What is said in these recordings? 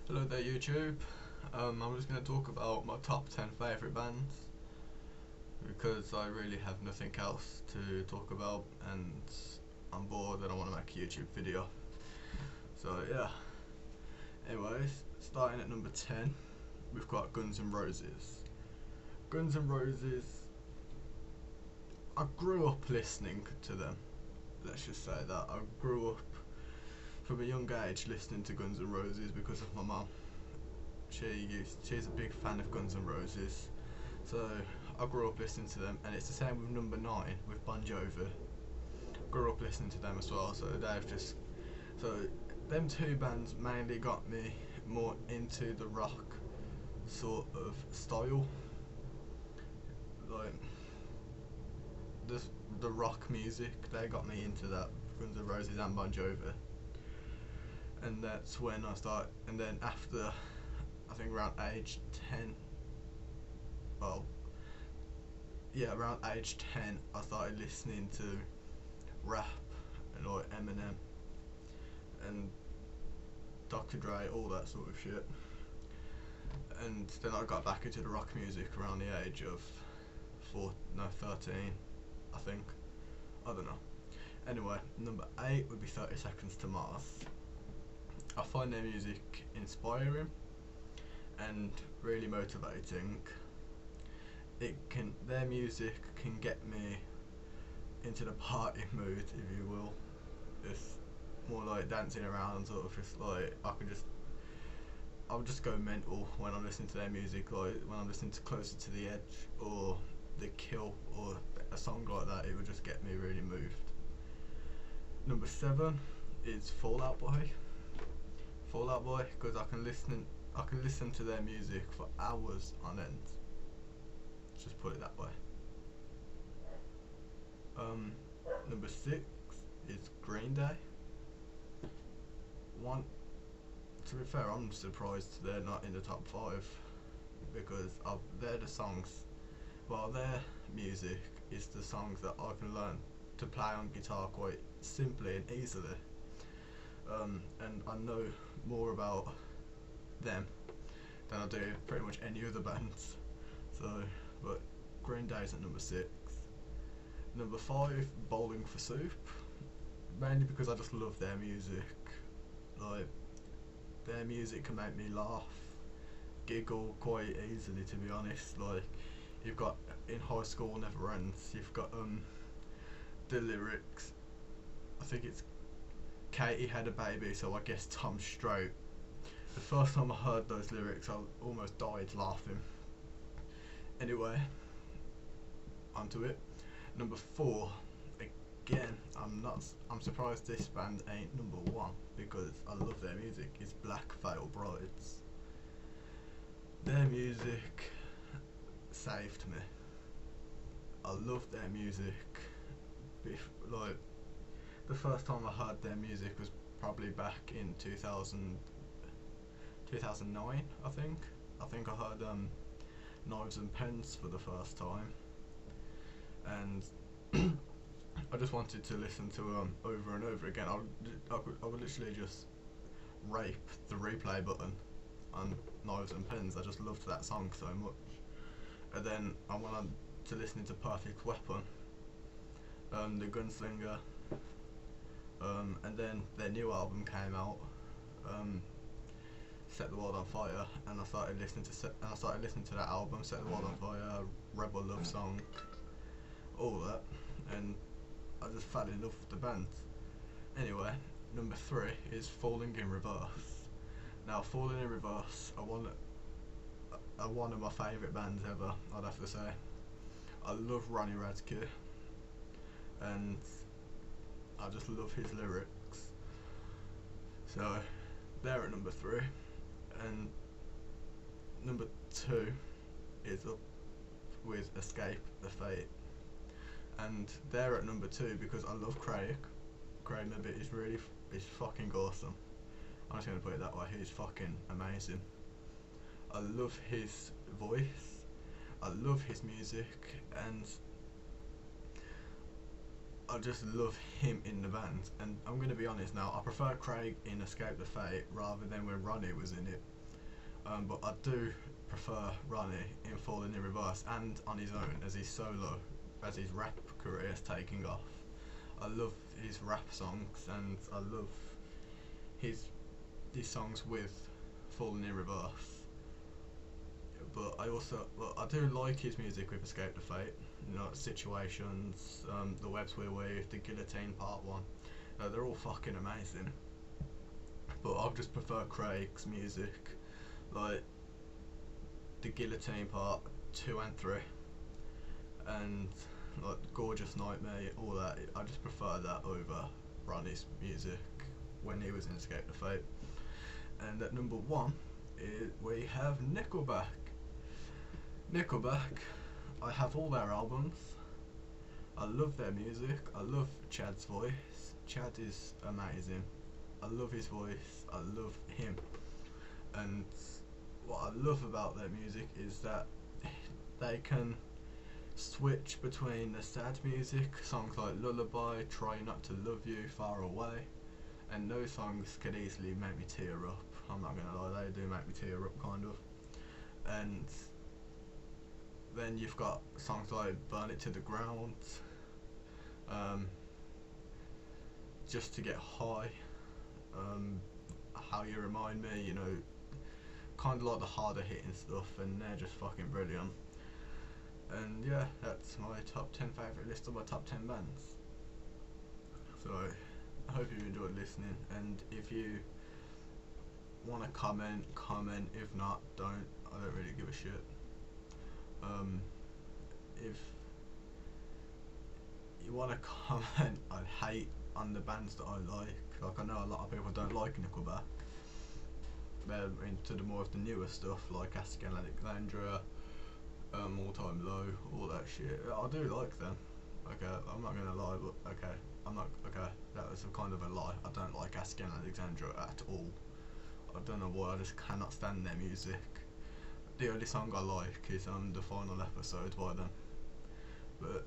Hello there YouTube. I'm just going to talk about my top 10 favourite bands because I really have nothing else to talk about and I'm bored and I want to make a YouTube video. So yeah, anyways, starting at number 10, we've got Guns N' Roses. Guns N' Roses, I grew up listening to them, let's just say that. I grew up from a young age listening to Guns N' Roses because of my mum. She's a big fan of Guns N' Roses, so I grew up listening to them, and it's the same with number 9 with Bon Jovi. Grew up listening to them as well, so them two bands mainly got me more into the rock sort of style, like the rock music. They got me into that, Guns N' Roses and Bon Jovi, and that's when I started. And then after, I think around age 10, well, yeah, around age 10, I started listening to rap and like Eminem and Dr. Dre, all that sort of shit. And then I got back into the rock music around the age of 13, I think. I don't know. Anyway, number 8 would be 30 Seconds to Mars. I find their music inspiring and really motivating. Their music can get me into the party mood, if you will. It's more like dancing around, sort of just like I'll just go mental when I'm listening to their music, like when I'm listening to Closer to the Edge or The Kill or a song like that. It would just get me really moved. Number 7 is Fall Out Boy. Fall Out Boy, because I can listen to their music for hours on end. Just put it that way. Number 6 is Green Day. To be fair, I'm surprised they're not in the top 5 because they're the songs. Well, their music is the songs that I can learn to play on guitar quite simply and easily. And I know more about them than I do pretty much any other bands. But Green Day's at number 6. Number 5, Bowling for Soup. Mainly because I just love their music. Like, their music can make me laugh, giggle quite easily, to be honest. Like, you've got In High School Never Ends, you've got the lyrics, I think it's Katie had a baby, so I guess Tom's straight. The first time I heard those lyrics, I almost died laughing. Anyway, onto it. Number 4, again, I'm surprised this band ain't number 1 because I love their music. It's Black Veil Brides. Their music saved me. I love their music. Like, the first time I heard their music was probably back in 2009, I think. I think I heard Knives and Pens for the first time, and I just wanted to listen to over and over again. I would literally just rape the replay button on Knives and Pens. I just loved that song so much. And then I went on to listening to Perfect Weapon, The Gunslinger, and then their new album came out, Set the World on Fire, and I started listening to that album, Set the World on Fire, Rebel Love Song, all that, and I just fell in love with the band. Anyway, number 3 is Falling in Reverse. Now, Falling in Reverse are one of my favourite bands ever, I'd have to say. I love Ronnie Radke, and I just love his lyrics. So, they're at number 3. And number 2 is up with Escape the Fate. And they're at number 2 because I love Craig. Craig Mabbitt is fucking awesome. I'm just gonna put it that way. He's fucking amazing. I love his voice. I love his music, and I just love him in the band, and I'm gonna be honest now. I prefer Craig in Escape the Fate rather than when Ronnie was in it. But I do prefer Ronnie in Falling in Reverse and on his own as he's solo, as his rap career is taking off. I love his rap songs, and I love his songs with Falling in Reverse. But I do like his music with Escape the Fate. You know, Situations, The Webs We Weave, The Guillotine Part 1. They're all fucking amazing. But I just prefer Craig's music, like The Guillotine Part 2 and 3, and like Gorgeous Nightmare, all that. I just prefer that over Ronnie's music when he was in Escape the Fate. And at number 1, we have Nickelback. Nickelback, I have all their albums. I love their music. I love Chad's voice. Chad is amazing. I love his voice. I love him. And what I love about their music is that they can switch between the sad music, songs like Lullaby, Try Not to Love You, Far Away, and those songs can easily make me tear up. I'm not gonna lie, they do make me tear up, kind of. And then you've got songs like Burn It to the Ground, Just to Get High, How You Remind Me, you know, kind of like the harder hitting stuff, and they're just fucking brilliant. And yeah, that's my top 10 favourite list of my top 10 bands. So I hope you enjoyed listening, and if you want to comment. If not, don't. I don't really give a shit. If you want to comment, I'd hate on the bands that I like I know a lot of people don't like Nickelback. They're into the more of the newer stuff like Asking Alexandria, All Time Low, all that shit. I do like them. Okay, I'm not gonna lie, but okay, that was a kind of a lie. I don't like Asking Alexandria at all. I don't know why, I just cannot stand their music. The only song I like is The Final Episode by them. But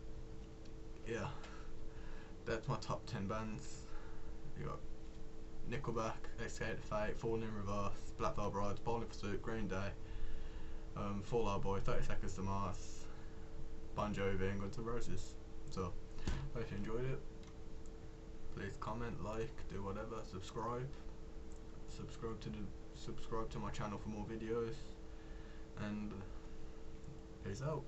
yeah, that's my top 10 bands. You got Nickelback, Escape the Fate, Falling in Reverse, Black Veil Brides, Bowling for Soup, Green Day, Fall Out Boy, 30 Seconds to Mars, Bon Jovi, and Guns N' Roses. So, hope you enjoyed it. Please comment, like, do whatever, subscribe to my channel for more videos, and peace out.